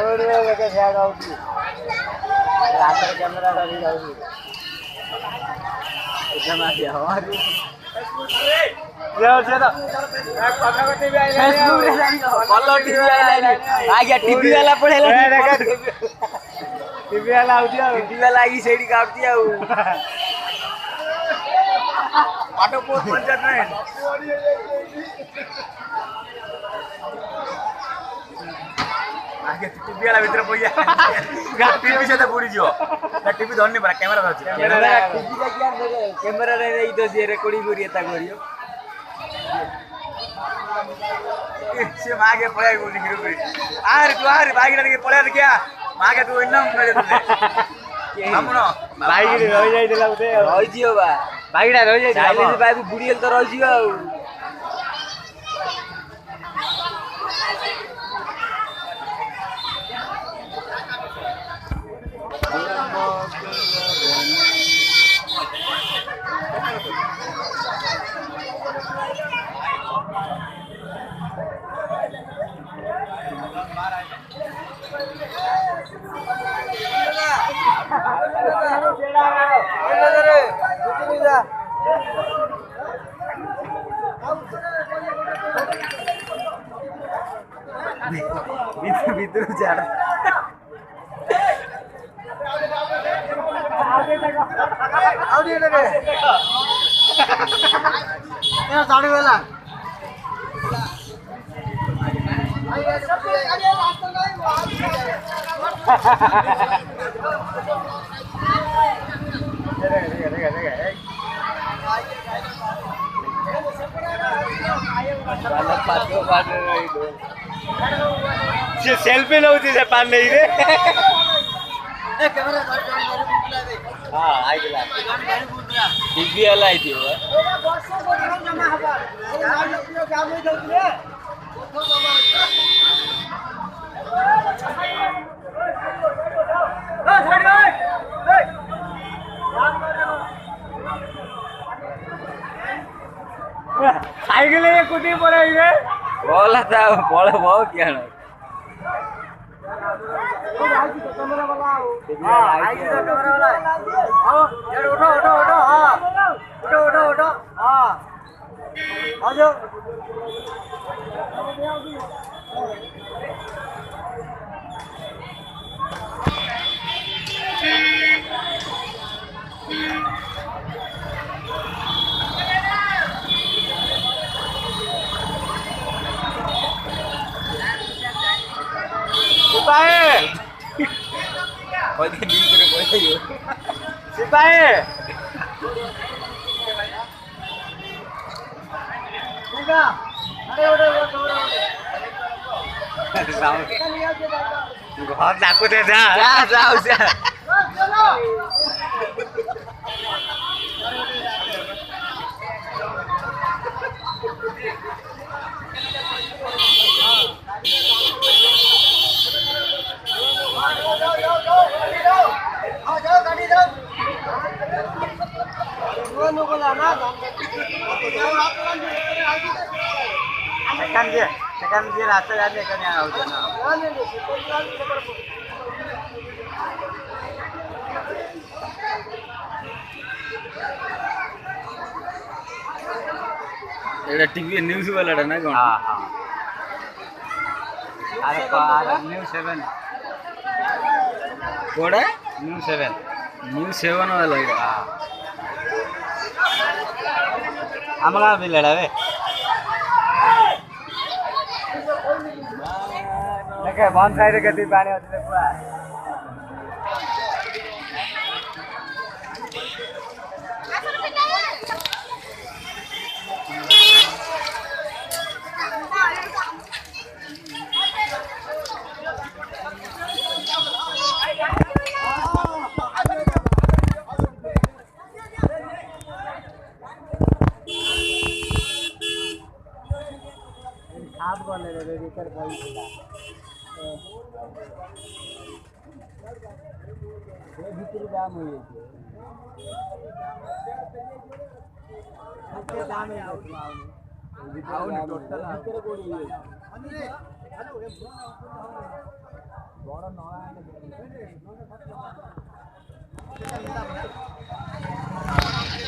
road में लेके जाएगा उसकी रात में कैमरा डाली जाऊंगी एकदम आ गया हमारी ले चलो कथा कथि भी आई कलर टीवी आइलानी आ गया टीवी वाला पड़ेला टीवी वाला आउती टीवी वाला आई सेडी काटती आउ ऑटो पोस्ट पंचायत नहीं आगे टीवी वाला भीतर पइया टीवी से तो बुड़ी जो ना टीवी धरनी पड़ा कैमरा धरछि कैमरा टीवी का क्या कैमरा रे ई तो जे रिकॉर्डिंग करिए ता करियो से मागे पळे बोली गिरो आर तू आर बागी के पळे क्या मागे तू इन्नम करे तुले हमनो बागी रहि जाई देला उते रहि जियो बा बागीडा रहि जाई साइलेंस बाबू बुड़ील तो रहि जियो भीतर जा आउडी लगे ये साड़ी वाला से सेल्फी नउती से पान नहीं रे ए कैमरा हां आई गेला टीवी वाला आई थी वर्ष को जमा हबा ए काम नहीं दउती साइकिल ये कुटी पड़े रे बोला था बोले बहुत क्या ना कैमरा वाला हां आई तो कैमरा वाला आओ यार उठो उठो उठो हां उठो उठो उठो हां आ जाओ सिपाही कोई दिन करे कोई यो सिपाही निका अरे ओरे घर जाको दे जा जाओ जा चलो सेकंड जे रास्ता जाने कने आउत ना एटा टीवी न्यूज़ वाला ना कोन हां हां अरे पार न्यूज़ 7 कोड़ा न्यूज़ 7 वाला है हां आमला भी लड़ा वे देखे वन साइड गति पानी होते पूरा आप कौन ले रहे इधर भाई ये भीतर जाम हुई है दाम है आओ टोटल भीतर कोड़ी है ବଡ଼ ନଳା